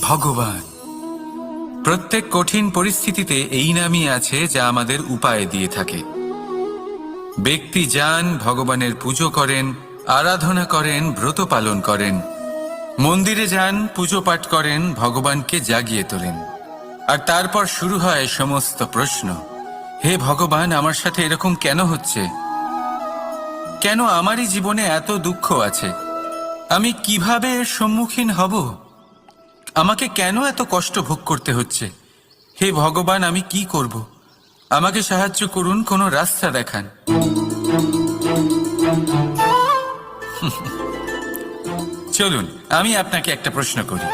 ভগবান। প্রত্যেক কঠিন পরিস্থিতিতে এই নামই আছে যা আমাদের উপায় দিয়ে থাকে। ব্যক্তি যান, ভগবানের পুজো করেন, আরাধনা করেন, ব্রত পালন করেন, মন্দিরে যান, পুজো পাঠ করেন, ভগবানকে জাগিয়ে তোলেন। আর তারপর শুরু হয় সমস্ত প্রশ্ন। হে ভগবান, আমার সাথে এরকম কেন হচ্ছে? কেন আমারই জীবনে এত দুঃখ আছে? আমি কিভাবে এর সম্মুখীন হব? আমাকে কেন এত কষ্ট ভোগ করতে হচ্ছে? হে ভগবান, আমি কি করব? আমাকে সাহায্য করুন, কোনো রাস্তা দেখান। চলুন আমি আপনাকে একটা প্রশ্ন করি।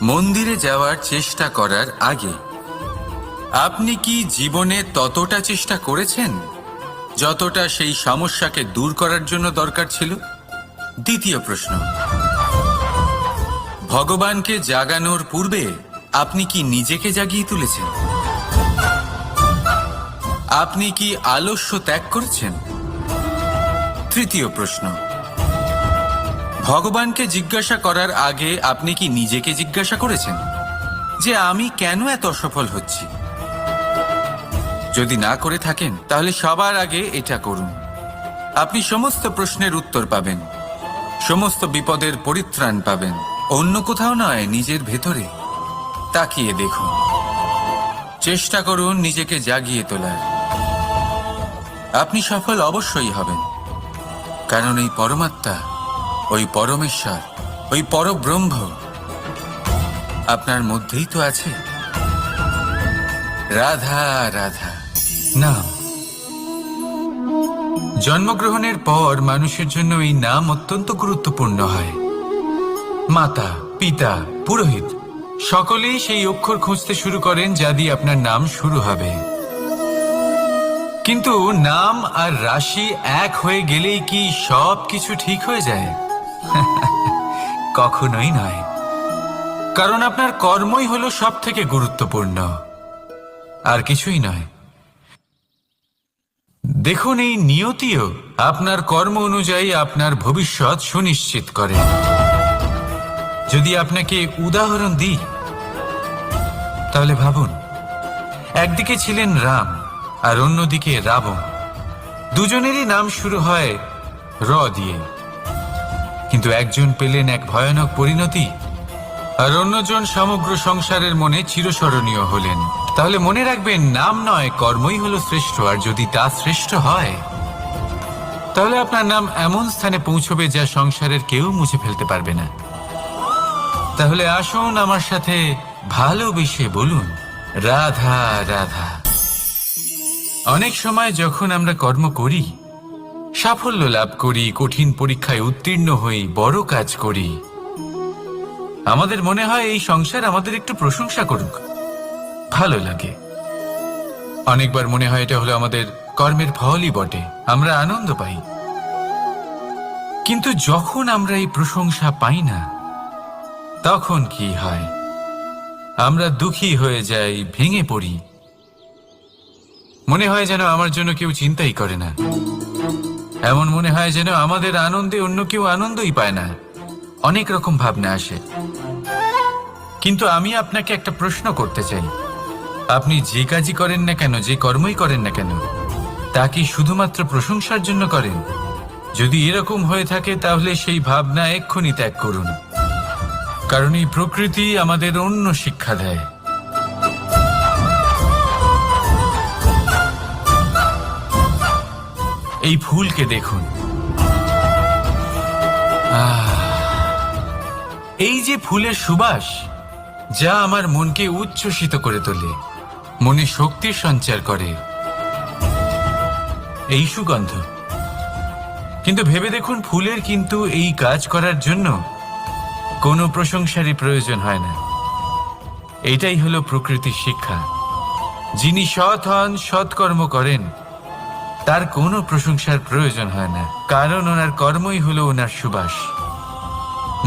মন্দিরে যাওয়ার চেষ্টা করার আগে আপনি কি জীবনে ততটা চেষ্টা করেছেন যতটা সেই সমস্যাকে দূর করার জন্য দরকার ছিল? দ্বিতীয় প্রশ্ন, ভগবানকে জাগানোর পূর্বে আপনি কি নিজেকে জাগিয়ে তুলেছেন? আপনি কি আলস্য ত্যাগ করেছেন? তৃতীয় প্রশ্ন, ভগবানকে জিজ্ঞাসা করার আগে আপনি কি নিজেকে জিজ্ঞাসা করেছেন যে আমি কেন এত অসফল হচ্ছি? যদি না করে থাকেন তাহলে সবার আগে এটা করুন। আপনি সমস্ত প্রশ্নের উত্তর পাবেন, সমস্ত বিপদের পরিত্রাণ পাবেন। অন্য কোথাও নয়, নিজের ভেতরে তাকিয়ে দেখুন। চেষ্টা করুন নিজেকে জাগিয়ে তোলার। আপনি সফল অবশ্যই হবেন, কারণ এই পরমাত্মা, ওই পরমেশ্বর, ওই পরব্রহ্ম আপনার মধ্যেই তো আছে। রাধা রাধা নাম। জন্মগ্রহণের পর মানুষের জন্য এই নাম অত্যন্ত গুরুত্বপূর্ণ হয়। মাতা, পিতা, পুরোহিত সকলেই সেই অক্ষর খুঁজতে শুরু করেন যা দিয়ে আপনার নাম শুরু হবে। কিন্তু নাম আর রাশি এক হয়ে গেলেই কি সব কিছু ঠিক হয়ে যায়? কখনোই নয়, কারণ আপনার কর্মই হলো সব থেকে গুরুত্বপূর্ণ, আর কিছুই নয়। দেখুন, এই নিয়তিও আপনার কর্ম অনুযায়ী আপনার ভবিষ্যৎ সুনিশ্চিত করে। যদি আপনাকে উদাহরণ দিই তাহলে ভাবুন, একদিকে ছিলেন রাম আর অন্যদিকে রাবণ। দুজনেরই নাম শুরু হয় র দিয়ে, কিন্তু একজন পেলেন এক ভয়ানক পরিণতি আর অন্যজন সমগ্র সংসারের মনে চিরস্মরণীয় হলেন। তাহলে মনে রাখবেন, নাম নয়, কর্মই হলো শ্রেষ্ঠ। আর যদি তা শ্রেষ্ঠ হয় তাহলে আপনার নাম এমন স্থানে পৌঁছবে যা সংসারের কেউ মুছে ফেলতে পারবে না। তাহলে আসুন আমার সাথে ভালোবেসে বলুন, রাধা রাধা। অনেক সময় যখন আমরা কর্ম করি, সাফল্য লাভ করি, কঠিন পরীক্ষায় উত্তীর্ণ হই, বড় কাজ করি, আমাদের মনে হয় এই সংসার আমাদের একটু প্রশংসা করুক, ভালো লাগে। অনেকবার মনে হয় এটা হলো আমাদের কর্মের ফলই বটে, আমরা আনন্দ পাই। কিন্তু যখন আমরা এই প্রশংসা পাই না, তখন কি হয়? আমরা দুঃখী হয়ে যাই, ভেঙে পড়ি। মনে হয় যেন আমার জন্য কেউ চিন্তাই করে না। এমন মনে হয় যেন আমাদের আনন্দে অন্য কেউ আনন্দই পায় না। অনেক রকম ভাবনা আসে। কিন্তু আমি আপনাকে একটা প্রশ্ন করতে চাই, আপনি যে কাজই করেন না কেন, যে কর্মই করেন না কেন, তা কি শুধুমাত্র প্রশংসার জন্য করেন? যদি এরকম হয়ে থাকে তাহলে সেই ভাবনা এক্ষুনি ত্যাগ করুন, কারণ এই প্রকৃতি আমাদের অন্য শিক্ষা দেয়। এই ফুলকে দেখুন, এই যে ফুলের সুবাস, যা আমার মনকে উচ্ছ্বসিত করে তোলে, মনে শক্তির সঞ্চার করে, এই সুগন্ধ। কিন্তু ভেবে দেখুন, ফুলের কিন্তু এই কাজ করার জন্য কোনো প্রশংসারই প্রয়োজন হয় না। এইটাই হলো প্রকৃতির শিক্ষা। যিনি সৎ হন, সৎকর্ম করেন, তার কোনো প্রশংসার প্রয়োজন হয় না, কারণ ওনার কর্মই হলো ওনার সুবাস।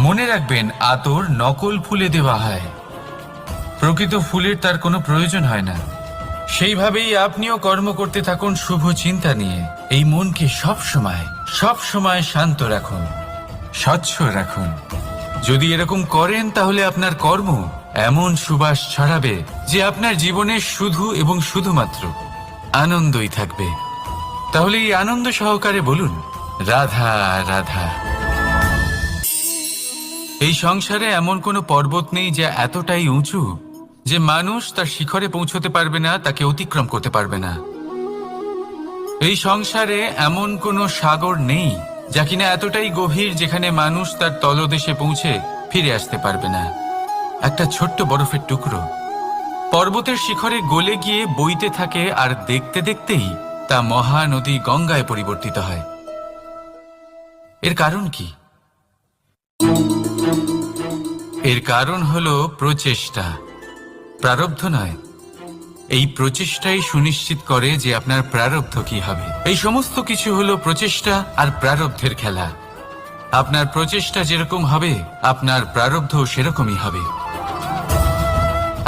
মনে রাখবেন, আতর নকল ফুলে দেওয়া হয়, প্রকৃত ফুলের তার কোনো প্রয়োজন হয় না। সেইভাবেই আপনিও কর্ম করতে থাকুন শুভ চিন্তা নিয়ে। এই মনকে সব সময় শান্ত রাখুন, স্বচ্ছ রাখুন। যদি এরকম করেন তাহলে আপনার কর্ম এমন সুবাস ছড়াবে যে আপনার জীবনে শুধু এবং শুধুমাত্র আনন্দই থাকবে। তাহলে এই আনন্দ সহকারে বলুন, রাধা রাধা। এই সংসারে এমন কোনো পর্বত নেই যা এতটাই উঁচু যে মানুষ তার শিখরে পৌঁছতে পারবে না, তাকে অতিক্রম করতে পারবে না। এই সংসারে এমন কোনো সাগর নেই যা কিনা এতটাই গভীর যেখানে মানুষ তার তলদেশে পৌঁছে ফিরে আসতে পারবে না। একটা ছোট্ট বরফের টুকরো পর্বতের শিখরে গলে গিয়ে বইতে থাকে, আর দেখতে দেখতেই তা মহানদী গঙ্গায় পরিবর্তিত হয়। এর কারণ কি? এর কারণ হলো প্রচেষ্টা, প্রারব্ধ নয়। এই প্রচেষ্টাই সুনিশ্চিত করে যে আপনার প্রারব্ধ কি হবে। এই সমস্ত কিছু হলো প্রচেষ্টা আর প্রারব্ধের খেলা। আপনার প্রচেষ্টা যেরকম হবে আপনার প্রারব্ধ সেরকমই হবে।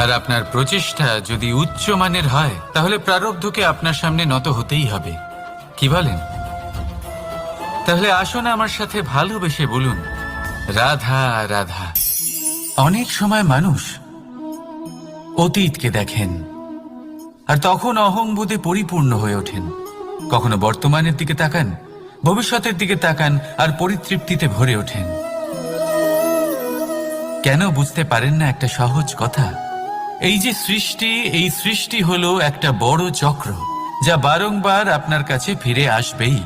আর আপনার প্রচেষ্টা যদি উচ্চ মানের হয় তাহলে প্রারব্ধকে আপনার সামনে নত হতেই হবে। কি বলেন? তাহলে আসুন আমার সাথে ভালোবেসে বলুন, রাধা রাধা। অনেক সময় মানুষ অতীতকে দেখেন আর তখন অহংবোধে পরিপূর্ণ হয়ে ওঠেন। কখনো বর্তমানের দিকে তাকান, ভবিষ্যতের দিকে তাকান আর পরিতৃপ্তিতে ভরে ওঠেন। কেন বুঝতে পারেন না একটা সহজ কথা? এই যে সৃষ্টি, এই সৃষ্টি হলো একটা বড় চক্র যা বারংবার আপনার কাছে ফিরে আসবেই।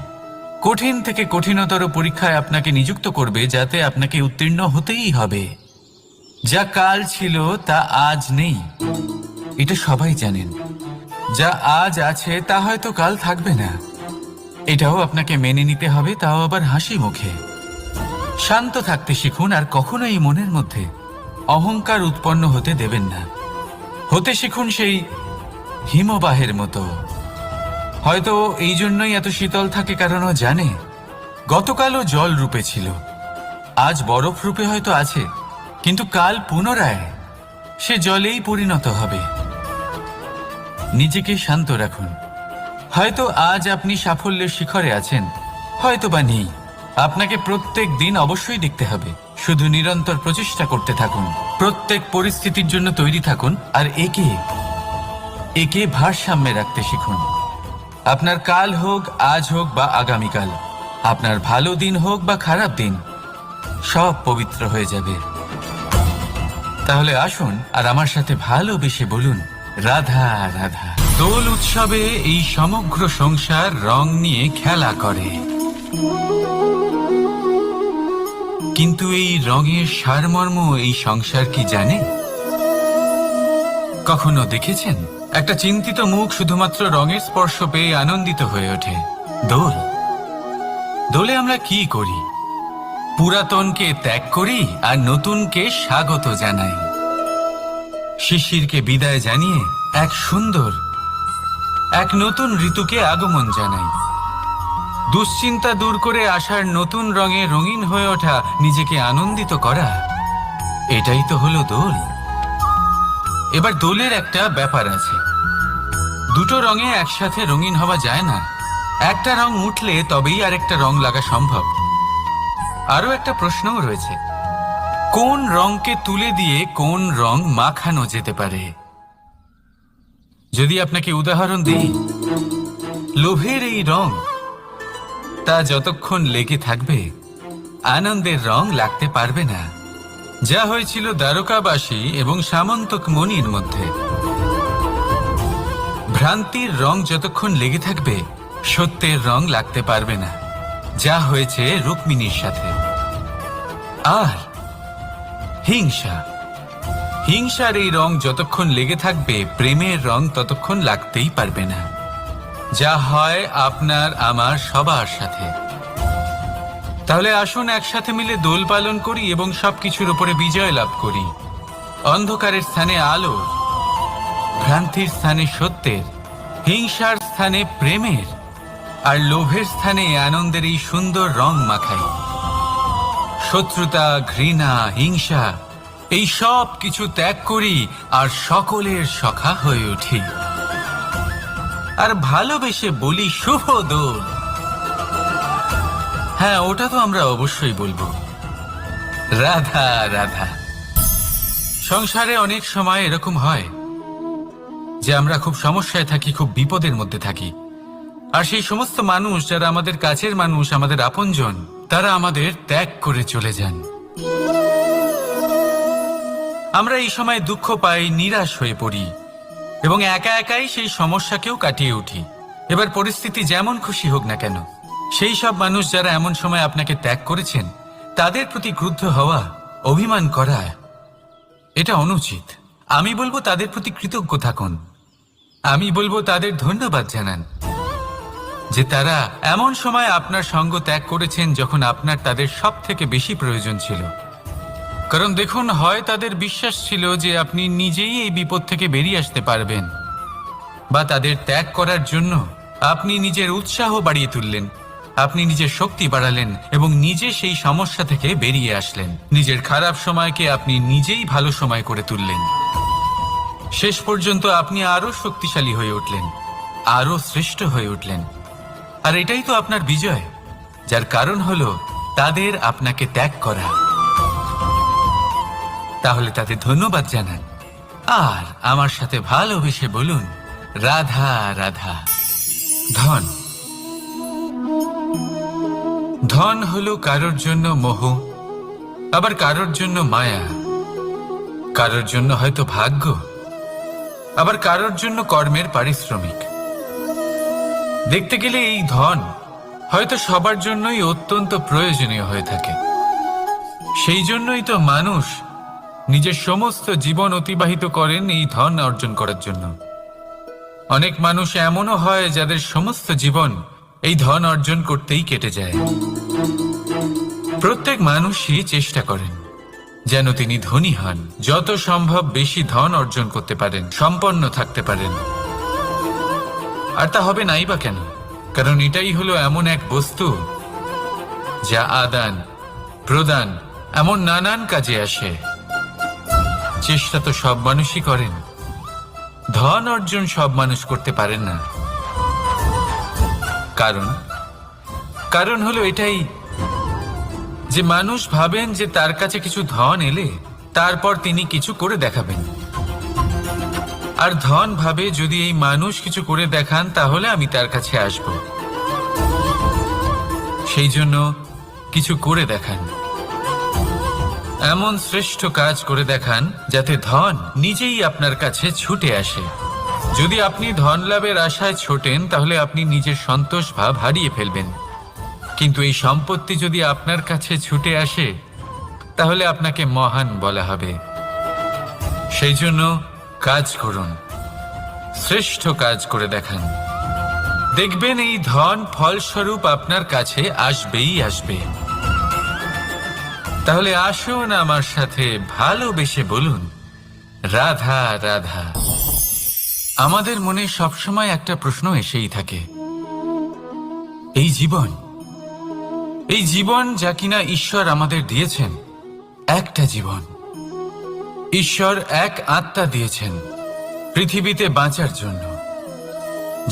কঠিন থেকে কঠিনতর পরীক্ষায় আপনাকে নিযুক্ত করবে যাতে আপনাকে উত্তীর্ণ হতেই হবে। যা কাল ছিল তা আজ নেই, এটা সবাই জানেন। যা আজ আছে তা হয়তো কাল থাকবে না, এটাও আপনাকে মেনে নিতে হবে, তাও আবার হাসি মুখে। শান্ত থাকতে শিখুন আর কখনোই মনের মধ্যে অহংকার উৎপন্ন হতে দেবেন না। হতে শিখুন সেই হিমবাহের মতো। হয়তো এই জন্যই এত শীতল থাকে কারণ ও জানে গতকালও জল রূপে ছিল, আজ বরফ রূপে হয়তো আছে, কিন্তু কাল পুনরায় সে জলেই পরিণত হবে। নিজেকে শান্ত রাখুন। হয়তো আজ আপনি সাফল্যের শিখরে আছেন, হয়তো বা নেই। আপনাকে প্রত্যেক দিন অবশ্যই দেখতে হবে। শুধু নিরন্তর প্রচেষ্টা করতে থাকুন, প্রত্যেক পরিস্থিতির জন্য তৈরি থাকুন আর একে ভারসাম্যে রাখতে শিখুন। আপনার কাল হোক, আজ হোক বা আগামীকাল, আপনার ভালো দিন হোক বা খারাপ দিন, সব পবিত্র হয়ে যাবে। তাহলে আসুন আর আমার সাথে ভালোবেসে বলুন, রাধা রাধা। দোল উৎসবে এই সমগ্র সংসার রং নিয়ে খেলা করে, কিন্তু এই রঙের সারমর্ম এই সংসার কি জানে? কখনো দেখেছেন একটা চিন্তিত মুখ শুধুমাত্র রঙের স্পর্শ পেয়ে আনন্দিত হয়ে ওঠে? দোলে আমরা কি করি? পুরাতনকে ত্যাগ করি আর নতুনকে স্বাগত জানাই। শিশিরকে বিদায় জানিয়ে এক নতুন ঋতুকে আগমন জানাই। দুশ্চিন্তা দূর করে আসার নতুন রঙে রঙিন হয়ে ওঠা, নিজেকে আনন্দিত করা, এটাই তো হলো দোল। এবার দোলের একটা ব্যাপার আছে, দুটো রঙে একসাথে রঙিন হওয়া যায় না। একটা রং উঠলে তবেই আরেকটা রং লাগা সম্ভব। আরো একটা প্রশ্নও রয়েছে, কোন রংকে তুলে দিয়ে কোন রং মাখানো যেতে পারে? যদি আপনাকে উদাহরণ দিই, লোভের এই রং, তা যতক্ষণ লেগে থাকবে আনন্দের রং লাগতে পারবে না। যা হয়েছিল দ্বারকাবাসী এবং সামন্তক মণির মধ্যে। ভ্রান্তির রং যতক্ষণ লেগে থাকবে সত্যের রং লাগতে পারবে না, যা হয়েছে রুক্মিণীর সাথে। আর হিংসার এই রং যতক্ষণ লেগে থাকবে প্রেমের রং ততক্ষণ লাগতেই পারবে না, যা হয় আপনার আমার সবার সাথে। তাহলে আসুন একসাথে মিলে দোল পালন করি এবং সবকিছুর উপরে বিজয় লাভ করি। অন্ধকারের স্থানে আলো, ভ্রান্তির স্থানে সত্যের, হিংসার স্থানে প্রেমের, আর লোভের স্থানে আনন্দের এই সুন্দর রং মাখাই। শত্রুতা, ঘৃণা, হিংসা, এই সব কিছু ত্যাগ করি আর সকলের সখা হয়ে উঠি। আর ভালোবেসে বলি, শুভ দোল। হ্যাঁ, ওটা তো আমরা অবশ্যই বলবো, রাধা রাধা। সংসারে অনেক সময় এরকম হয় যে আমরা খুব সমস্যায় থাকি, খুব বিপদের মধ্যে থাকি, আর সেই সমস্ত মানুষ যারা আমাদের কাছের মানুষ, আমাদের আপনজন, তারা আমাদের ত্যাগ করে চলে যান। আমরা এই সময় দুঃখ পাই, নিরাশ হয়ে পড়ি এবং একা একাই সেই সমস্যাকেও কাটিয়ে উঠি। এবার পরিস্থিতি যেমন খুশি হোক না কেন, সেই সব মানুষ যারা এমন সময় আপনাকে ত্যাগ করেছেন তাদের প্রতি ক্রুদ্ধ হওয়া, অভিমান করা, এটা অনুচিত। আমি বলবো তাদের প্রতি কৃতজ্ঞ থাকুন। আমি বলবো তাদের ধন্যবাদ জানান যে তারা এমন সময় আপনার সঙ্গ ত্যাগ করেছেন যখন আপনার তাদের সব থেকে বেশি প্রয়োজন ছিল। কারণ দেখুন, হয় তাদের বিশ্বাস ছিল যে আপনি নিজেই এই বিপদ থেকে বেরিয়ে আসতে পারবেন, বা তাদের ত্যাগ করার জন্য আপনি নিজের উৎসাহ বাড়িয়ে তুললেন, আপনি নিজের শক্তি বাড়ালেন এবং নিজে সেই সমস্যা থেকে বেরিয়ে আসলেন। নিজের খারাপ সময়কে আপনি নিজেই ভালো সময় করে তুললেন। শেষ পর্যন্ত আপনি আরো শক্তিশালী হয়ে উঠলেন, আরো শ্রেষ্ঠ হয়ে উঠলেন। আর এটাই তো আপনার বিজয়, যার কারণ হলো তাদের আপনাকে ত্যাগ করা। তাহলে তাদের ধন্যবাদ জানান আর আমার সাথে ভালোবেসে বলুন, রাধা রাধা। ধন, ধন হলো কারোর জন্য মোহ, আবার কারোর জন্য মায়া, কারোর জন্য হয়তো ভাগ্য, আবার কারোর জন্য কর্মের পারিশ্রমিক। দেখতে গেলে এই ধন হয়তো সবার জন্যই অত্যন্ত প্রয়োজনীয় হয়ে থাকে। সেই জন্যই তো মানুষ নিজের সমস্ত জীবন অতিবাহিত করেন এই ধন অর্জন করার জন্য। অনেক মানুষ এমনও হয় যাদের সমস্ত জীবন এই ধন অর্জন করতেই কেটে যায়। প্রত্যেক মানুষই চেষ্টা করেন যেন তিনি ধনী হন, যত সম্ভব বেশি ধন অর্জন করতে পারেন, সম্পন্ন থাকতে পারেন। আর তা হবে নাই বা কেন? কারণ এটাই হলো এমন এক বস্তু যা আদান প্রদান এমন নানান কাজে আসে। চেষ্টা তো সব মানুষই করেন, ধন অর্জন সব মানুষ করতে পারেন না। কারণ হলো এটাই যে মানুষ ভাবেন যে তার কাছে কিছু ধন এলে তারপর তিনি কিছু করে দেখাবেন, আর ধন ভাবে যদি এই মানুষ কিছু করে দেখান তাহলে আমি তার কাছে আসব। সেই জন্য কিছু করে দেখান, এমন শ্রেষ্ঠ কাজ করে দেখান যাতে ধন নিজেই আপনার কাছে ছুটে আসে। যদি আপনি ধন লাভের আশায় ছোটেন তাহলে আপনি নিজের সন্তোষ ভাব হারিয়ে ফেলবেন, কিন্তু এই সম্পত্তি যদি আপনার কাছে ছুটে আসে তাহলে আপনাকে মহান বলা হবে। সেই জন্য কাজ করুন, শ্রেষ্ঠ কাজ করে দেখান, দেখবেন এই ধন ফলস্বরূপ আপনার কাছে আসবেই আসবে। তাহলে আসুন আমার সাথে ভালোবেসে বলুন, রাধা রাধা। আমাদের মনে সবসময় একটা প্রশ্ন এসেই থাকে, এই জীবন যা কিনা ঈশ্বর আমাদের দিয়েছেন, একটা জীবন, ঈশ্বর এক আত্মা দিয়েছেন পৃথিবীতে বাঁচার জন্য।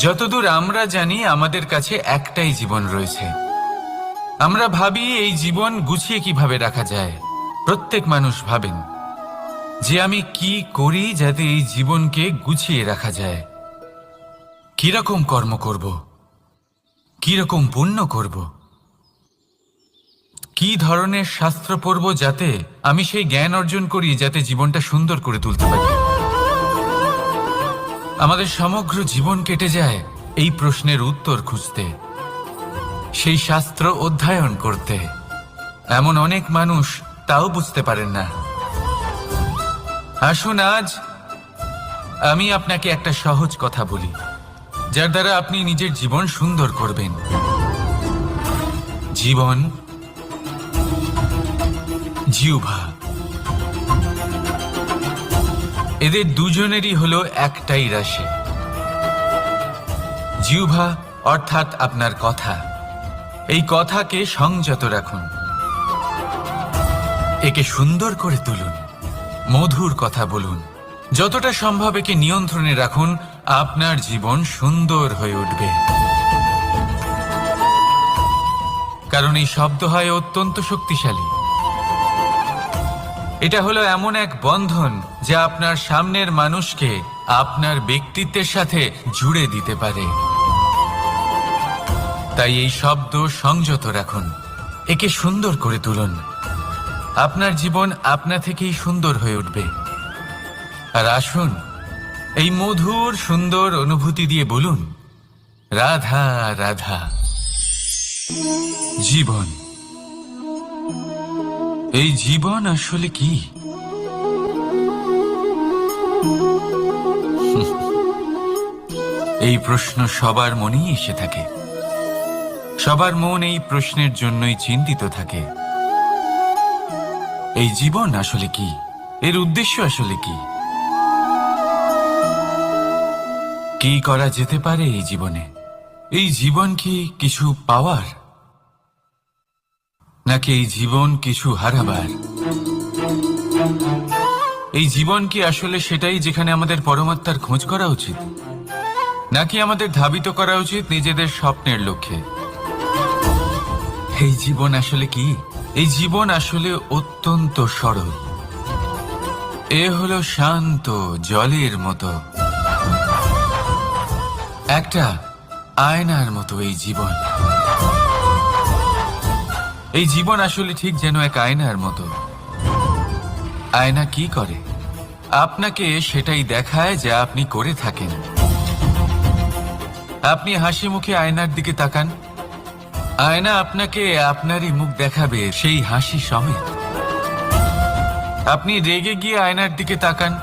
যতদূর আমরা জানি আমাদের কাছে একটাই জীবন রয়েছে। আমরা ভাবি এই জীবন গুছিয়ে কিভাবে রাখা যায়। প্রত্যেক মানুষ ভাবেন যে আমি কি করি যাতে এই জীবনকে গুছিয়ে রাখা যায়, কিরকম কর্ম করব, কিরকম পুণ্য করব, কি ধরনের শাস্ত্র পড়ব যাতে আমি সেই জ্ঞান অর্জন করি যাতে জীবনটা সুন্দর করে তুলতে পারি। আমাদের সমগ্র জীবন কেটে যায় এই প্রশ্নের উত্তর খুঁজতে, সেই শাস্ত্র অধ্যয়ন করতে। এমন অনেক মানুষ তাও বুঝতে পারেন না। আসুন আজ আমি আপনাকে একটা সহজ কথা বলি, যার দ্বারা আপনি নিজের জীবন সুন্দর করবেন। জীবন, জিহ্বা, এদের দুজনেরই হলো একটাই রাশি। জিহ্বা অর্থাৎ আপনার কথা, এই কথাকে সংযত রাখুন, একে সুন্দর করে তুলুন, মধুর কথা বলুন, যতটা সম্ভব একে নিয়ন্ত্রণে রাখুন, আপনার জীবন সুন্দর হয়ে উঠবে। কারণ এই শব্দ হয় অত্যন্ত শক্তিশালী। এটা হলো এমন এক বন্ধন যা আপনার সামনের মানুষকে আপনার ব্যক্তিত্বের সাথে জুড়ে দিতে পারে। তাই এই শব্দ সংযত রাখুন, একে সুন্দর করে তুলুন। আপনার জীবন আপনা থেকেই সুন্দর হয়ে উঠবে। আর আসুন, এই মধুর সুন্দর অনুভূতি দিয়ে বলুন, রাধা রাধা। জীবন, এই জীবন আসলে কি? এই প্রশ্ন সবার মনেই এসে থাকে। সবার মন এই প্রশ্নের জন্যই চিন্তিত থাকে। এই জীবন আসলে কি? এর উদ্দেশ্য আসলে কি? কি করা যেতে পারে এই জীবনে? এই জীবন কি কিছু পাওয়ার, নাকি এই জীবন কিছু হারাবার? এই জীবন কি আসলে সেটাই যেখানে আমাদের পরমাত্মার খোঁজ করা উচিত, নাকি আমাদের ধাবিত করা উচিত নিজেদের স্বপ্নের লক্ষ্যে? এই জীবন আসলে কি? এই জীবন আসলে অত্যন্ত সরল। এ হলো শান্ত জলের মতো, একটা আয়নার মতো। এই জীবন, এই জীবন আসলে ঠিক যেন এক আয়নার মতো। আয়না কি করে? আপনাকে সেটাই দেখায় যা আপনি করে থাকেন। আপনি হাসি মুখে আয়নার দিকে তাকান, আয়না আপনাকে আপনারই মুখ দেখাবে, সেই হাসি সমেত। আপনি রেগে গিয়ে আয়নার দিকে তাকান,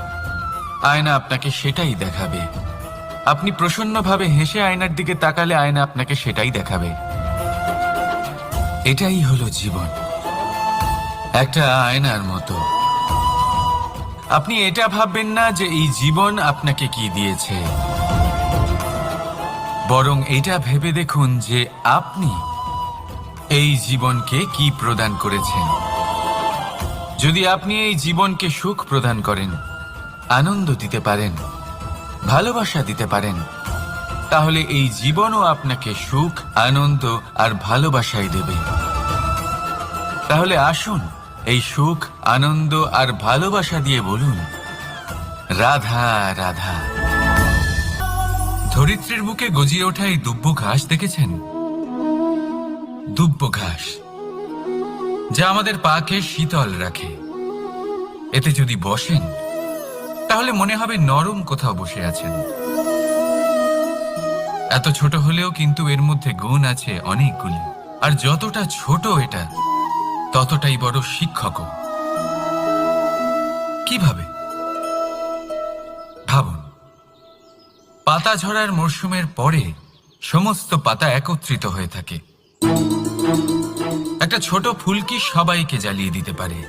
আয়না আপনাকে সেটাই দেখাবে। আপনি প্রসন্নভাবে হেসে আয়নার দিকে তাকালে আয়না আপনাকে সেটাই দেখাবে। এটাই হলো জীবন, একটা আয়নার মতো। আপনি এটা ভাববেন না যে এই জীবন আপনাকে কি দিয়েছে, বরং এটা ভেবে দেখুন যে আপনি এই জীবনকে কি প্রদান করেছেন। যদি আপনি এই জীবনকে সুখ প্রদান করেন, আনন্দ দিতে পারেন, ভালোবাসা দিতে পারেন, তাহলে এই জীবনও আপনাকে সুখ, আনন্দ আর ভালোবাসাই দেবে। তাহলে আসুন, এই সুখ, আনন্দ আর ভালোবাসা দিয়ে বলুন, রাধা রাধা। ধরিত্রীর বুকে গজিয়ে ওঠা এই দুব্ব ঘাস দেখেছেন? দুব্ব ঘাস, যা আমাদের পাকে শীতল রাখে। এতে যদি বসেন, তাহলে মনে হবে নরম কোথাও বসে আছেন। এত ছোট হলেও কিন্তু এর মধ্যে গুণ আছে অনেকগুলি। আর যতটা ছোট এটা, ততটাই বড় শিক্ষকও। কিভাবে? ভাবুন, পাতা ঝরার মরশুমের পরে সমস্ত পাতা একত্রিত হয়ে থাকে। একটা ছোট ফুলকি সবাইকে জ্বালিয়ে দিতে পারে,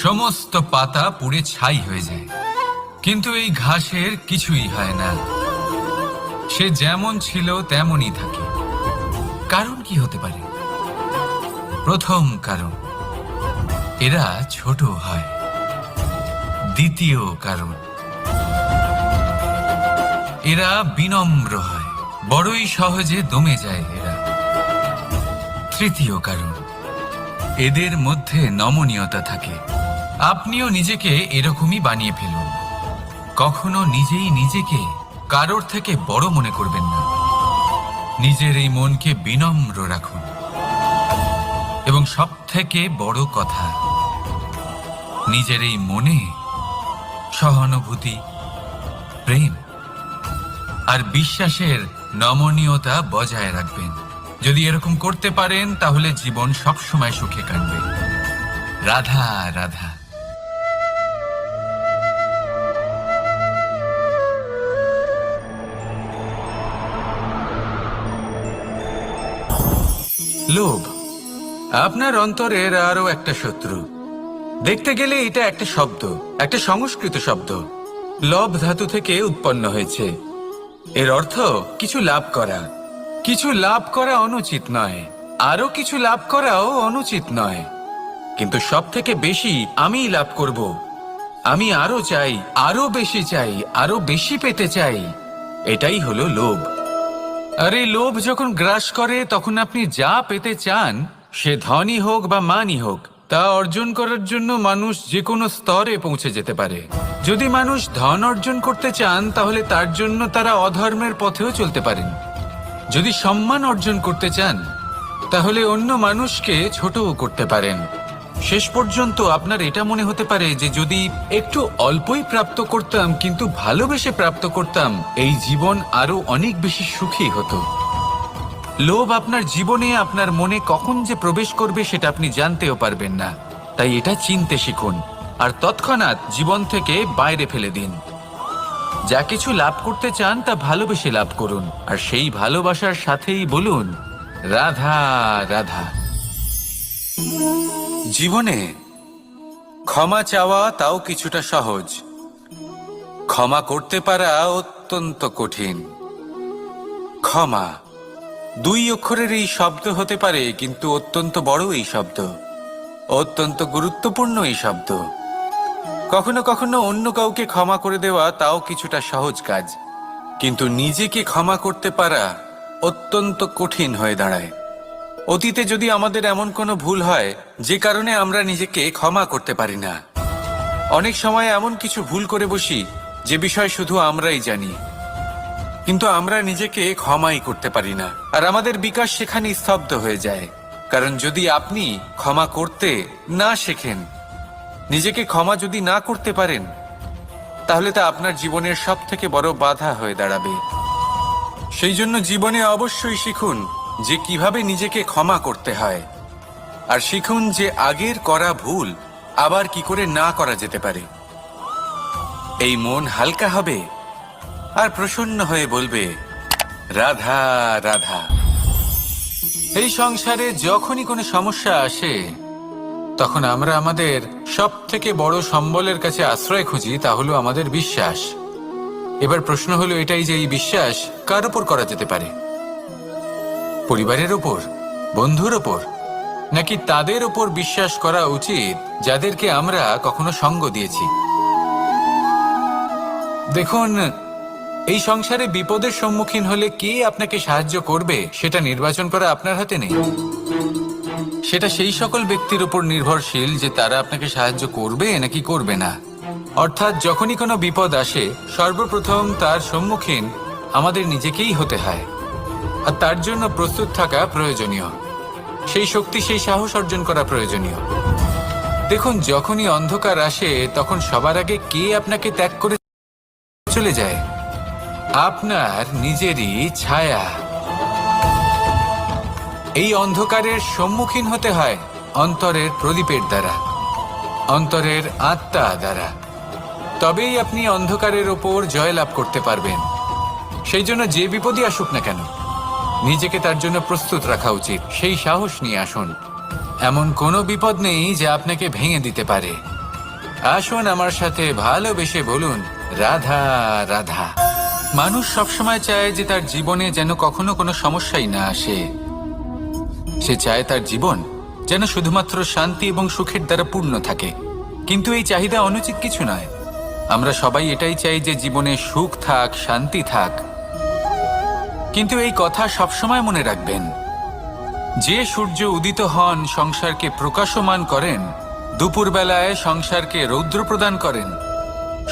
সমস্ত পাতা পুড়ে ছাই হয়ে যায়। কিন্তু এই ঘাসের কিছুই হয় না, সে যেমন ছিল তেমনই থাকে। কারণ কি হতে পারে? প্রথম কারণ, এরা ছোট হয়। দ্বিতীয় কারণ, এরা বিনম্র হয়, বড়ই সহজে দমে যায় এরা। তৃতীয় কারণ, এদের মধ্যে নমনীয়তা থাকে। আপনিও নিজেকে এরকমই বানিয়ে ফেলুন। কখনো নিজেই নিজেকে কারোর থেকে বড় মনে করবেন না। নিজের এই মনকে বিনম্র রাখুন। এবং সব থেকে বড় কথা, নিজের এই মনে সহানুভূতি, প্রেম আর বিশ্বাসের নমনীয়তা বজায় রাখবেন। যদি এরকম করতে পারেন, তাহলে জীবন সবসময় সুখে কাটবে। রাধা রাধা। লোভ আপনার অন্তরের আরো একটা শত্রু। দেখতে গেলে এটা একটা শব্দ, একটা সংস্কৃত শব্দ। লব ধাতু থেকে উৎপন্ন হয়েছে। এর অর্থ কিছু লাভ করা। কিছু লাভ করা অনুচিত নয়, আরো কিছু লাভ করাও অনুচিত নয়, কিন্তু সব থেকে বেশি আমি লাভ করব। আমি আরো চাই, আরো বেশি চাই, আরো বেশি পেতে চাই। এটাই হলো লোভ। আর এই লোভ যখন গ্রাস করে, তখন আপনি যা পেতে চান, সে ধনই হোক বা মানই হোক, তা অর্জন করার জন্য মানুষ যে কোনো স্তরে পৌঁছে যেতে পারে। যদি মানুষ ধন অর্জন করতে চান তাহলে তার জন্য তারা অধর্মের পথেও চলতে পারেন। যদি সম্মান অর্জন করতে চান তাহলে অন্য মানুষকে ছোটও করতে পারেন। শেষ পর্যন্ত আপনার এটা মনে হতে পারে যে যদি একটু অল্পই প্রাপ্ত করতাম কিন্তু ভালোবেসে প্রাপ্ত করতাম, এই জীবন আরো অনেক বেশি সুখী হতো। লোভ আপনার জীবনে, আপনার মনে কখন যে প্রবেশ করবে সেটা আপনি জানতেও পারবেন না। তাই এটা চিনতে শিখুন আর তৎক্ষণাৎ জীবন থেকে বাইরে ফেলে দিন। যা কিছু লাভ করতে চান তা ভালোবেসে লাভ করুন, আর সেই ভালোবাসার সাথেই বলুন রাধা রাধা। জীবনে ক্ষমা চাওয়া তাও কিছুটা সহজ, ক্ষমা করতে পারা অত্যন্ত কঠিন। ক্ষমা 2 অক্ষরের এই শব্দ হতে পারে, কিন্তু অত্যন্ত বড় এই শব্দ, অত্যন্ত গুরুত্বপূর্ণ এই শব্দ। কখনো কখনো অন্য কাউকে ক্ষমা করে দেওয়া তাও কিছুটা সহজ কাজ, কিন্তু নিজেকে ক্ষমা করতে পারা অত্যন্ত কঠিন হয়ে দাঁড়ায়। অতীতে যদি আমাদের এমন কোনো ভুল হয় যে কারণে আমরা নিজেকে ক্ষমা করতে পারি না, অনেক সময় এমন কিছু ভুল করে বসি যে বিষয় শুধু আমরাই জানি, কিন্তু আমরা নিজেকে ক্ষমাই করতে পারি না, আর আমাদের বিকাশ সেখানে স্তব্ধ হয়ে যায়। কারণ যদি আপনি ক্ষমা করতে না শেখেন, নিজেকে ক্ষমা যদি না করতে পারেন, তাহলে তা আপনার জীবনের সব থেকে বড় বাধা হয়ে দাঁড়াবে। সেই জন্য জীবনে অবশ্যই শিখুন যে কিভাবে নিজেকে ক্ষমা করতে হয়, আর শিখুন যে আগের করা ভুল আবার কি করে না করা যেতে পারে। এই মন হালকা হবে আর প্রসন্ন হয়ে বলবে রাধা রাধা। এই সংসারে যখনই কোনো সমস্যা আসে তখন আমরা আমাদের সব থেকে বড় সম্বলের কাছে আশ্রয় খুঁজি, তা হলো আমাদের বিশ্বাস। এবার প্রশ্ন হলো এটাই যে এই বিশ্বাস কার উপর করা যেতে পারে? পরিবারের ওপর, বন্ধুর ওপর, নাকি তাদের ওপর বিশ্বাস করা উচিত যাদেরকে আমরা কখনো সঙ্গ দিয়েছি? দেখুন, এই সংসারে বিপদের সম্মুখীন হলে কে আপনাকে সাহায্য করবে সেটা নির্বাচন করা আপনার হাতে নেই। সেটা সেই সকল ব্যক্তির উপর নির্ভরশীল যে তারা আপনাকে সাহায্য করবে নাকি করবে না। অর্থাৎ যখনই কোনো বিপদ আসে সর্বপ্রথম তার সম্মুখীন আমাদের নিজেকেই হতে হয়, আর তার জন্য প্রস্তুত থাকা প্রয়োজনীয়। সেই শক্তি, সেই সাহস অর্জন করা প্রয়োজনীয়। দেখুন, যখনই অন্ধকার আসে তখন সবার আগে কে আপনাকে ত্যাগ করে চলে যায়? আপনার নিজেরই ছায়া। এই অন্ধকারের সম্মুখীন হতে হয় অন্তরের প্রদীপের দ্বারা, অন্তরের আত্মা দ্বারা। তবেই আপনি অন্ধকারের ওপর জয়লাভ করতে পারবেন। সেই জন্য যে বিপদই আসুক না কেন, নিজেকে তার জন্য প্রস্তুত রাখা উচিত। সেই সাহস নিয়ে আসুন। এমন কোনো বিপদ নেই যা আপনাকে ভেঙে দিতে পারে। আসুন আমার সাথে ভালোবেসে বলুন রাধা রাধা। মানুষ সবসময় চায় যে তার জীবনে যেন কখনো কোনো সমস্যাই না আসে। সে চায় তার জীবন যেন শুধুমাত্র শান্তি এবং সুখের দ্বারা পূর্ণ থাকে। কিন্তু এই চাহিদা অনুচিত কিছু নয়। আমরা সবাই এটাই চাই যে জীবনে সুখ থাক, শান্তি থাক। কিন্তু এই কথা সবসময় মনে রাখবেন, যে সূর্য উদিত হন সংসারকে প্রকাশমান করেন, দুপুরবেলায় সংসারকে রৌদ্র প্রদান করেন,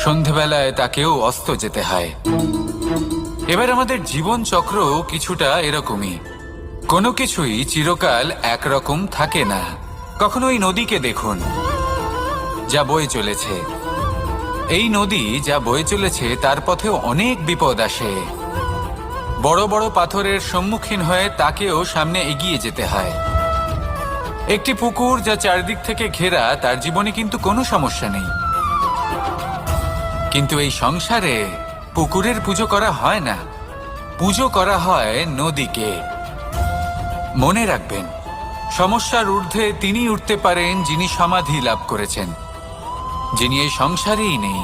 সন্ধেবেলায় তাকেও অস্ত যেতে হয়। এবার আমাদের জীবন চক্র কিছুটা এরকমই। কোনো কিছুই চিরকাল একরকম থাকে না। কখনো এই নদীকে দেখুন যা বয়ে চলেছে। এই নদী যা বয়ে চলেছে তার পথেও অনেক বিপদ আসে। বড় বড় পাথরের সম্মুখীন হয়ে তাকেও সামনে এগিয়ে যেতে হয়। একটি পুকুর যা চারদিক থেকে ঘেরা, তার জীবনে কিন্তু কোনো সমস্যা নেই। কিন্তু এই সংসারে পুকুরের পুজো করা হয় না, পুজো করা হয় নদীকে। মনে রাখবেন, সমস্যার ঊর্ধ্বে তিনি উঠতে পারেন যিনি সমাধি লাভ করেছেন, যিনি এই সংসারেই নেই।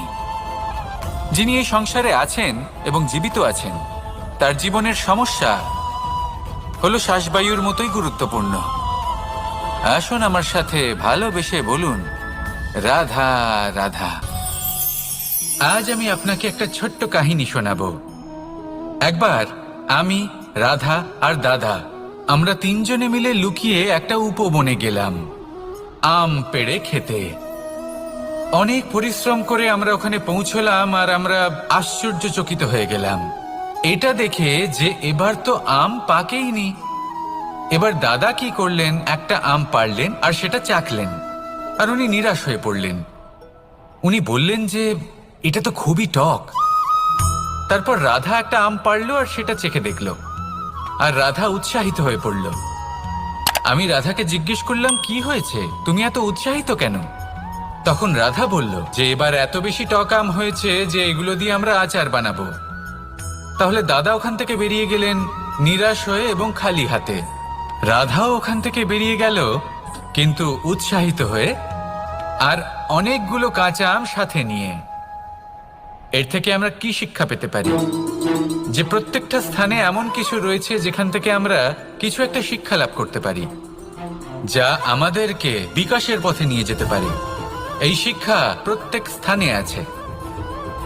যিনি এই সংসারে আছেন এবং জীবিত আছেন, তার জীবনের সমস্যা হলো শ্বাসবায়ুর মতোই গুরুত্বপূর্ণ। আসুন আমার সাথে ভালোবেসে বলুন রাধা রাধা। আজ আমি আপনাকে একটা ছোট্ট কাহিনী শোনাবো। একবার আমি, রাধা আর দাদা আমরা তিনজনে মিলে লুকিয়ে একটা উপবনে গেলাম। আম পেড়ে খেতে। অনেক পরিশ্রম করে আমরা ওখানে পৌঁছলাম আর আমরা আশ্চর্যচকিত হয়ে গেলাম এটা দেখে যে এবার তো আম পাকেইনি। এবার দাদা কি করলেন, একটা আম পাড়লেন আর সেটা চাখলেন, আর উনি নিরাশ হয়ে পড়লেন। উনি বললেন যে এটা তো খুবই টক। তারপর রাধা একটা আম পাড়লো আর সেটা চেখে দেখলো, আর রাধা উৎসাহিত হয়ে পড়ল। আমি রাধাকে জিজ্ঞেস করলাম, কি হয়েছে, তুমি এত উৎসাহিত কেন? তখন রাধা বলল যে এবার এত বেশি টক আম হয়েছে যে এগুলো দিয়ে আমরা আচার বানাবো। তাহলে দাদা ওখান থেকে বেরিয়ে গেলেন নিরাশ হয়ে এবং খালি হাতে। রাধাও ওখান থেকে বেরিয়ে গেল কিন্তু উৎসাহিত হয়ে, আর অনেকগুলো কাঁচা আম সাথে নিয়ে। এর থেকে আমরা কি শিক্ষা পেতে পারি? যে প্রত্যেকটা স্থানে এমন কিছু রয়েছে যেখান থেকে আমরা কিছু একটা শিক্ষা লাভ করতে পারি, যা আমাদেরকে বিকাশের পথে নিয়ে যেতে পারে। এই শিক্ষা প্রত্যেক স্থানে আছে।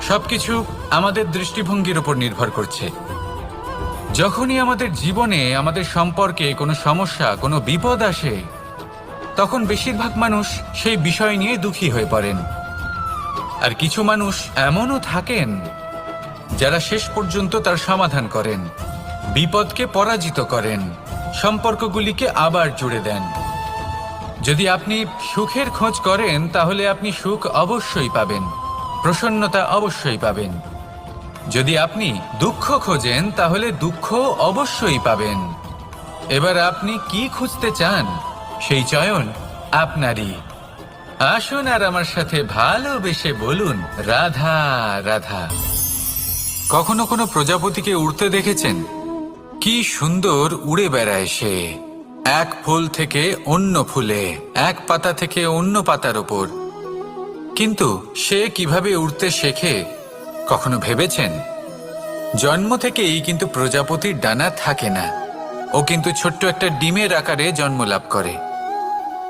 সবকিছু আমাদের দৃষ্টিভঙ্গির উপর নির্ভর করছে। যখনই আমাদের জীবনে আমাদের সম্পর্কে কোনো সমস্যা, কোনো বিপদ আসে, তখন বেশিরভাগ মানুষ সেই বিষয় নিয়ে দুঃখী হয়ে পড়েন। আর কিছু মানুষ এমনও থাকেন যারা শেষ পর্যন্ত তার সমাধান করেন, বিপদকে পরাজিত করেন, সম্পর্কগুলিকে আবার জুড়ে দেন। যদি আপনি সুখের খোঁজ করেন তাহলে আপনি সুখ অবশ্যই পাবেন, প্রসন্নতা অবশ্যই পাবেন। যদি আপনি দুঃখ খোঁজেন তাহলে দুঃখ অবশ্যই পাবেন। এবার আপনি কি খুঁজতে চান, সেই চয়ন আপনারই। আসুন আর আমার সাথে ভালোবেসে বলুন, রাধা রাধা। কখনো কোনো প্রজাপতিকে উড়তে দেখেছেন? কি সুন্দর উড়ে বেড়ায় সে, এক ফুল থেকে অন্য ফুলে, এক পাতা থেকে অন্য পাতার ওপর। কিন্তু সে কিভাবে উড়তে শেখে কখনো ভেবেছেন? জন্ম থেকেই কিন্তু প্রজাপতির ডানা থাকে না। ও কিন্তু ছোট্ট একটা ডিমের আকারে জন্ম লাভ করে।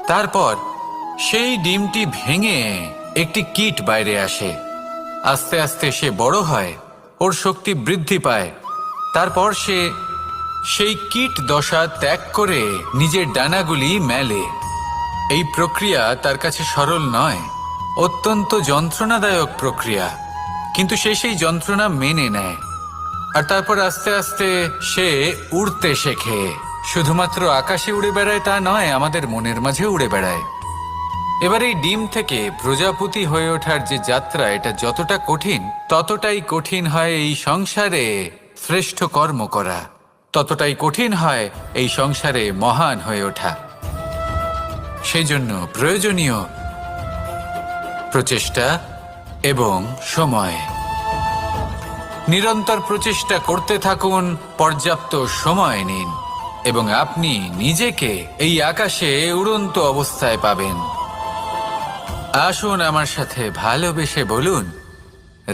তারপর সেই ডিমটি ভেঙে একটি কীট বাইরে আসে। আস্তে আস্তে সে বড় হয়, ওর শক্তি বৃদ্ধি পায়। তারপর সে সেই কীট দশা ত্যাগ করে নিজের ডানাগুলি মেলে। এই প্রক্রিয়া তার কাছে সরল নয়, অত্যন্ত যন্ত্রণাদায়ক প্রক্রিয়া, কিন্তু সে সেই যন্ত্রণা মেনে নেয়। আর তারপর আস্তে আস্তে সে উড়তে শেখে। শুধুমাত্র আকাশে উড়ে বেড়ায় তা নয়, আমাদের মনের মাঝে উড়ে বেড়ায়। এবার এই ডিম থেকে প্রজাপতি হয়ে ওঠার যে যাত্রা, এটা যতটা কঠিন, ততটাই কঠিন হয় এই সংসারে শ্রেষ্ঠ কর্ম করা, ততটাই কঠিন হয় এই সংসারে মহান হয়ে ওঠা। সেই জন্য প্রয়োজনীয় প্রচেষ্টা এবং সময়। নিরন্তর প্রচেষ্টা করতে থাকুন, পর্যাপ্ত সময় নিন, এবং আপনি নিজেকে এই আকাশে উড়ন্ত অবস্থায় পাবেন। আসুন আমার সাথে ভালোবেসে বলুন,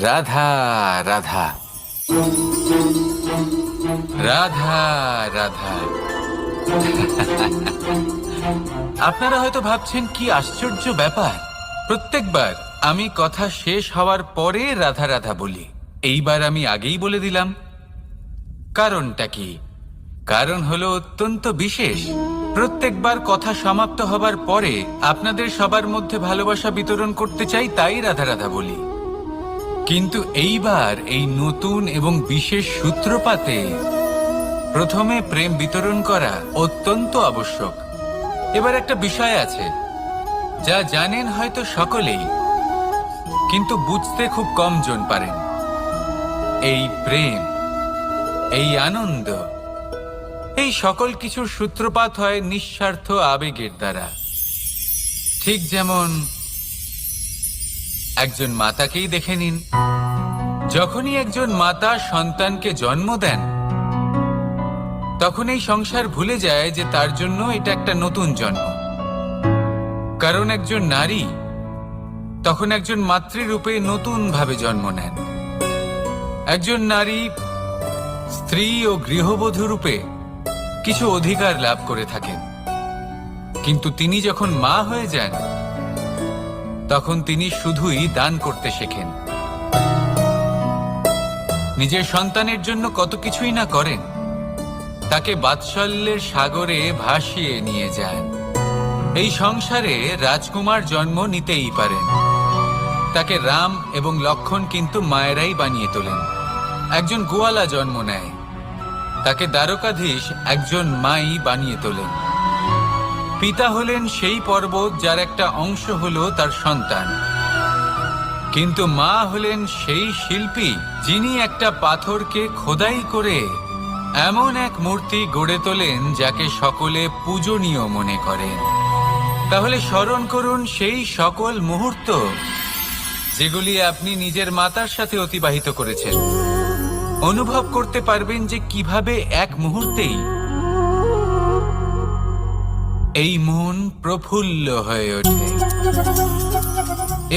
রাধা রাধা রাধা রাধা। আপনারা হয়তো ভাবছেন কি আশ্চর্য ব্যাপার, প্রত্যেকবার আমি কথা শেষ হওয়ার পরে রাধা রাধা বলি। এইবার আমি আগেই বলে দিলাম। কারণটা কি? কারণ হলো অত্যন্ত বিশেষ। প্রত্যেকবার কথা সমাপ্ত হবার পরে আপনাদের সবার মধ্যে ভালোবাসা বিতরণ করতে চাই, তাই রাধা রাধা বলি। কিন্তু এইবার এই নতুন এবং বিশেষ সূত্রপাতে প্রথমে প্রেম বিতরণ করা অত্যন্ত আবশ্যক। এবার একটা বিষয় আছে যা জানেন হয়তো সকলেই, কিন্তু বুঝতে খুব কম জন পারেন। এই প্রেম, এই আনন্দ, এই সকল কিছুর সূত্রপাত হয় নিঃস্বার্থ আবেগের দ্বারা। ঠিক যেমন একজন মাতাকেই দেখে নিন। যখনই একজন মাতা সন্তানকে জন্ম দেন, তখন এই সংসার ভুলে যায় যে তার জন্য এটা একটা নতুন জন্ম। কারণ একজন নারী তখন একজন মাতৃরূপে নতুন ভাবে জন্ম নেন। একজন নারী স্ত্রী ও গৃহবধূ রূপে কিছু অধিকার লাভ করে থাকেন, কিন্তু তিনি যখন মা হয়ে যান তখন তিনি শুধুই দান করতে শেখেন। নিজের সন্তানের জন্য কত কিছুই না করেন, তাকে বাৎসল্যের সাগরে ভাসিয়ে নিয়ে যান। এই সংসারে রাজকুমার জন্ম নিতেই পারেন। তাকে রাম এবং লক্ষণ কিন্তু মায়েরাই বানিয়ে তোলেন। একজন গোয়ালা জন্ম নেয়, তাকে দ্বারকাধীশ একজন মাই বানিয়ে তোলেন। পিতা হলেন সেই পর্বত যার একটা অংশ হলো তার সন্তান, কিন্তু মা হলেন সেই শিল্পী যিনি একটা পাথরকে খোদাই করে এমন এক মূর্তি গড়ে তোলেন যাকে সকলে পূজনীয় মনে করেন। তাহলে স্মরণ করুন সেই সকল মুহূর্ত যেগুলি আপনি নিজের মাতার সাথে অতিবাহিত করেছেন। অনুভব করতে পারবেন যে কিভাবে এক মুহূর্তেই এই মন প্রফুল্ল হয়ে ওঠে।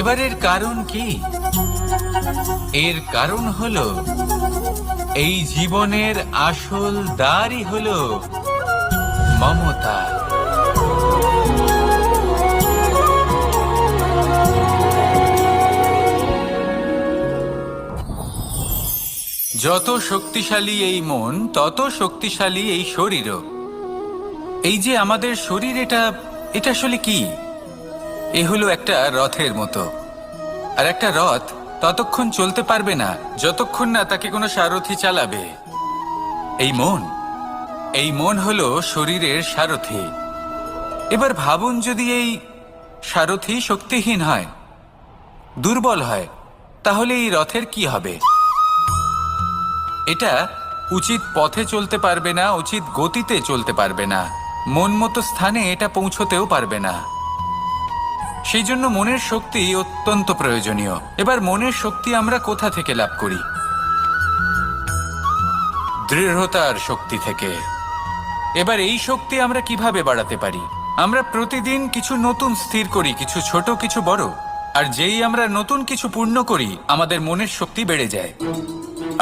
এবার এর কারণ কি? এর কারণ হলো এই জীবনের আসল দ্বারই হলো মমতা। যত শক্তিশালী এই মন, তত শক্তিশালী এই শরীরও। এই যে আমাদের শরীর, এটা আসলে কি? এ হলো একটা রথের মতো। আর একটা রথ ততক্ষণ চলতে পারবে না যতক্ষণ না তাকে কোনো সারথি চালাবে। এই মন হলো শরীরের সারথি। এবার ভাবুন, যদি এই সারথি শক্তিহীন হয়, দুর্বল হয়, তাহলে এই রথের কি হবে? এটা উচিত পথে চলতে পারবে না, উচিত গতিতে চলতে পারবে না, মন মতো স্থানে এটা পৌঁছতেও পারবে না। সেই জন্য মনের শক্তি অত্যন্ত প্রয়োজনীয়। এবার মনের শক্তি আমরা কোথা থেকে লাভ করি? দৃঢ়তার শক্তি থেকে। এবার এই শক্তি আমরা কিভাবে বাড়াতে পারি? আমরা প্রতিদিন কিছু নতুন স্থির করি, কিছু ছোট কিছু বড়। আর যেই আমরা নতুন কিছু পূর্ণ করি, আমাদের মনের শক্তি বেড়ে যায়।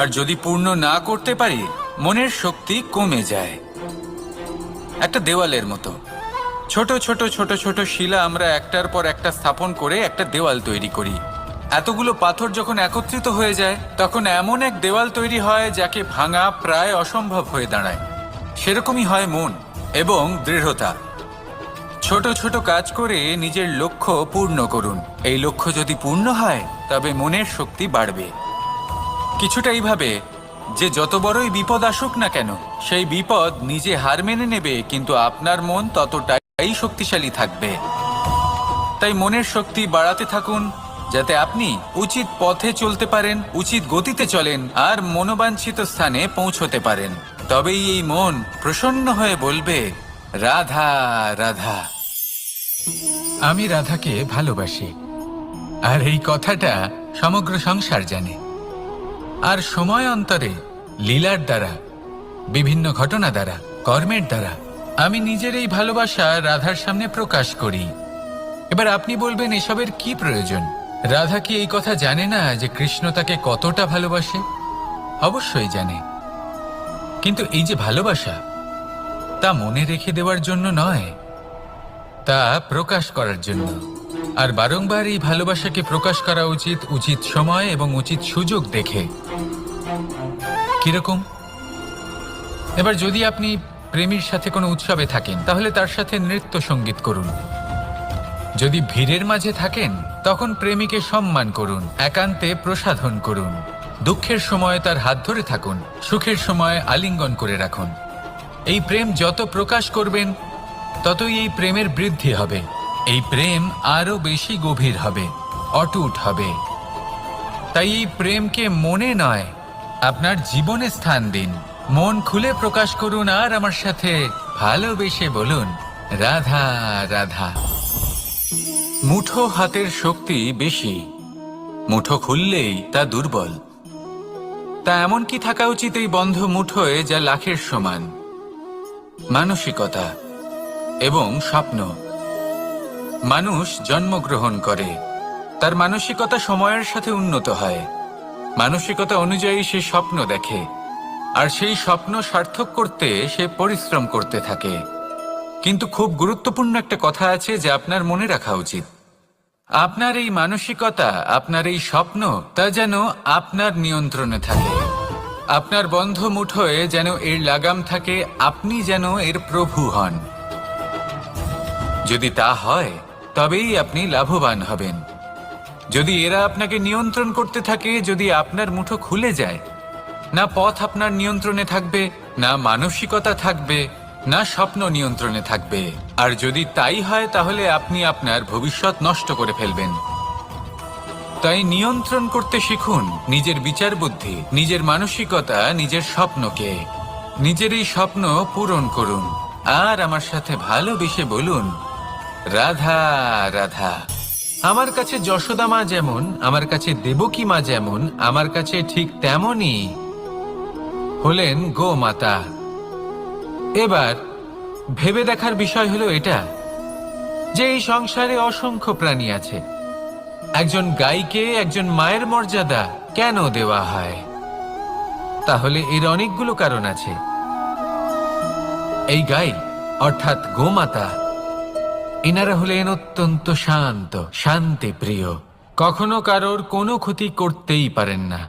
আর যদি পূর্ণ না করতে পারি, মনের শক্তি কমে যায়। একটা দেওয়ালের মতো ছোট ছোট ছোট ছোট শিলা আমরা একটার পর একটা স্থাপন করে একটা দেওয়াল তৈরি করি। এতগুলো পাথর যখন একত্রিত হয়ে যায়, তখন এমন এক দেওয়াল তৈরি হয় যাকে ভাঙা প্রায় অসম্ভব হয়ে দাঁড়ায়। সেরকমই হয় মন এবং দৃঢ়তা। ছোট ছোট কাজ করে নিজের লক্ষ্য পূর্ণ করুন। এই লক্ষ্য যদি পূর্ণ হয়, তবে মনের শক্তি বাড়বে। কিছুটা এইভাবে যে যত বড়ই বিপদ আসুক না কেন, সেই বিপদ নিজে হার মেনে নেবে, কিন্তু আপনার মন ততটাই শক্তিশালী থাকবে। তাই মনের শক্তি বাড়াতে থাকুন, যাতে আপনি উচিত পথে চলতে পারেন, উচিত গতিতে চলেন আর মনোবাঞ্ছিত স্থানে পৌঁছতে পারেন। তবেই এই মন প্রসন্ন হয়ে বলবে, রাধা রাধা। আমি রাধাকে ভালোবাসি, আর এই কথাটা সমগ্র সংসার জানে। আর সময় অন্তরে লীলার দ্বারা, বিভিন্ন ঘটনা দ্বারা, কর্মের দ্বারা আমি নিজের এই ভালোবাসা রাধার সামনে প্রকাশ করি। এবার আপনি বলবেন, এসবের কি প্রয়োজন? রাধা কি এই কথা জানে না যে কৃষ্ণ তাকে কতটা ভালোবাসে? অবশ্যই জানে, কিন্তু এই যে ভালোবাসা, তা মনে রেখে দেওয়ার জন্য নয়, তা প্রকাশ করার জন্য। আর বারংবার এই ভালোবাসাকে প্রকাশ করা উচিত, উচিত সময় এবং উচিত সুযোগ দেখে। কিরকম? এবার যদি আপনি প্রেমীর সাথে কোনো উৎসবে থাকেন, তাহলে তার সাথে নৃত্য সঙ্গীত করুন। যদি ভিড়ের মাঝে থাকেন, তখন প্রেমীকে সম্মান করুন, একান্তে প্রসাধন করুন। দুঃখের সময় তার হাত ধরে থাকুন, সুখের সময় আলিঙ্গন করে রাখুন। এই প্রেম যত প্রকাশ করবেন, ততই এই প্রেমের বৃদ্ধি হবে। এই প্রেম আরো বেশি গভীর হবে, অটুট হবে। তাই এই প্রেমকে মনে নয়, আপনার জীবনে স্থান দিন। মন খুলে প্রকাশ করুন আর আমার সাথে ভালোবেসে বলুন, রাধা রাধা। মুঠো হাতের শক্তি বেশি, মুঠো খুললেই তা দুর্বল। তা এমন কি থাকা উচিত এই বন্ধ মুঠোয় যা লাখের সমান? মানসিকতা এবং স্বপ্ন। মানুষ জন্মগ্রহণ করে, তার মানসিকতা সময়ের সাথে উন্নত হয়। মানসিকতা অনুযায়ী সে স্বপ্ন দেখে, আর সেই স্বপ্ন সার্থক করতে সে পরিশ্রম করতে থাকে। কিন্তু খুব গুরুত্বপূর্ণ একটা কথা আছে যা আপনার মনে রাখা উচিত। আপনার এই মানসিকতা, আপনার এই স্বপ্ন, তা যেন আপনার নিয়ন্ত্রণে থাকে। আপনার বন্ধ মুঠোয় যেন এর লাগাম থাকে, আপনি যেন এর প্রভু হন। যদি তা হয় তবেই আপনি লাভবান হবেন। যদি এরা আপনাকে নিয়ন্ত্রণ করতে থাকে, যদি আপনার মুঠো খুলে যায়, না পথ আপনার নিয়ন্ত্রণে থাকবে, না মানসিকতা থাকবে, না স্বপ্ন নিয়ন্ত্রণে থাকবে। আর যদি তাই হয় তাহলে আপনি আপনার ভবিষ্যৎ নষ্ট করে ফেলবেন। তাই নিয়ন্ত্রণ করতে শিখুন নিজের বিচার বুদ্ধি, নিজের মানসিকতা, নিজের স্বপ্নকে। নিজের এই স্বপ্ন পূরণ করুন আর আমার সাথে ভালোবেসে বলুন, রাধা রাধা। আমার কাছে যশোদা মা যেমন, আমার কাছে দেবকী মা যেমন, আমার কাছে ঠিক তেমনই হলেন গোমাতা। এবার ভেবে দেখার বিষয় হলো এটা যে এই সংসারে অসংখ্য প্রাণী আছে। একজন গাইকে একজন মায়ের মর্যাদা কেন দেওয়া হয়? তাহলে এর অনেকগুলো কারণ আছে। এই গাই অর্থাৎ গোমাতা, এনারা হলেন অত্যন্ত শান্ত, শান্তি প্রিয়, কখনো কারোর কোনো ক্ষতি করতেই পারেন না।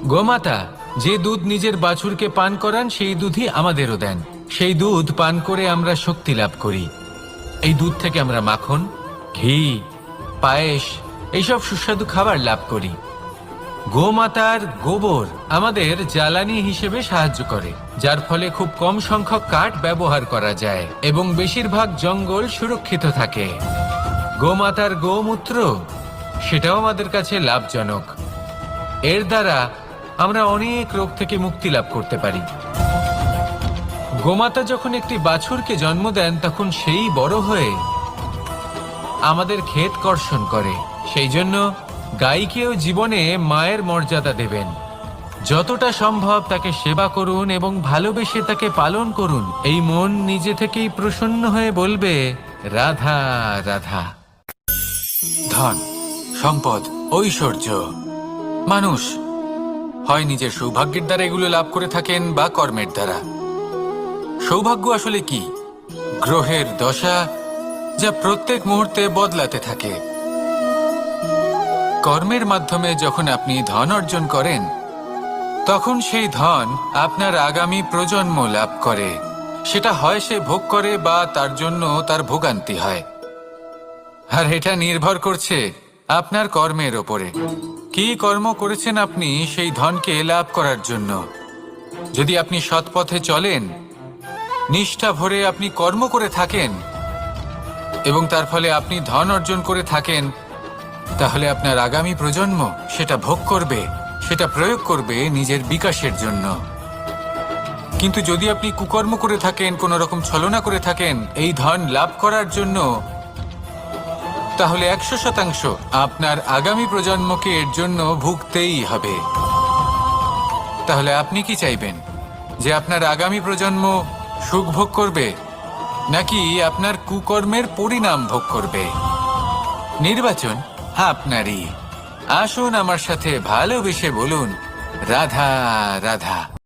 গোমাতা যে দুধ নিজের বাছুরকে পান করান সেই দুধই আমাদেরও দেন। সেই দুধ পান করে আমরা শক্তি লাভ করি। এই দুধ থেকে আমরা মাখন, ঘি, পায়েস, এইসব সুস্বাদু খাবার লাভ করি। গোমাতার গোবর আমাদের জ্বালানি হিসেবে সাহায্য করে, যার ফলে খুব কম সংখ্যক কাঠ ব্যবহার করা যায় এবং বেশিরভাগ জঙ্গল সুরক্ষিত থাকে। গোমাতার গোমূত্র সেটাও আমাদের কাছে লাভজনক। এর দ্বারা আমরা অনেক রোগ থেকে মুক্তি লাভ করতে পারি। গোমাতা যখন একটি বাছুরকে জন্ম দেন তখন সেই বড় হয়ে আমাদের ক্ষেত কর্ষণ করে। সেই জন্য গাইকেও জীবনে মায়ের মর্যাদা দেবেন। যতটা সম্ভব তাকে সেবা করুন এবং ভালোবেসে তাকে পালন করুন। এই মন নিজে থেকেই প্রসন্ন হয়ে বলবে, রাধা রাধা। ধন, সম্পদ, ঐশ্বর্য মানুষ হয় নিজের সৌভাগ্যের দ্বারা এগুলো লাভ করে থাকেন বা কর্মের দ্বারা। সৌভাগ্য আসলে কি? গ্রহের দশা যা প্রত্যেক মুহূর্তে বদলাতে থাকে। কর্মের মাধ্যমে যখন আপনি ধন অর্জন করেন তখন সেই ধন আপনার আগামী প্রজন্ম লাভ করে। সেটা হয় সে ভোগ করে বা তার জন্য তার ভোগান্তি হয়। আর এটা নির্ভর করছে আপনার কর্মের ওপরে। কি কর্ম করেছেন আপনি সেই ধনকে লাভ করার জন্য? যদি আপনি সৎ পথে চলেন, নিষ্ঠা ভরে আপনি কর্ম করে থাকেন এবং তার ফলে আপনি ধন অর্জন করে থাকেন, তাহলে আপনার আগামী প্রজন্ম সেটা ভোগ করবে, সেটা প্রয়োগ করবে নিজের বিকাশের জন্য। কিন্তু যদি আপনি কুকর্ম করে থাকেন, কোনো রকম ছলনা করে থাকেন এই ধন লাভ করার জন্য, তাহলে 100% আপনার আগামী প্রজন্মকে এর জন্য ভুগতেই হবে। তাহলে আপনি কি চাইবেন? যে আপনার আগামী প্রজন্ম সুখ ভোগ করবে নাকি আপনার কুকর্মের পরিণাম ভোগ করবে? নির্বাচন আপনারই। আসুন আমার সাথে ভালোবেসে বলুন, রাধা রাধা।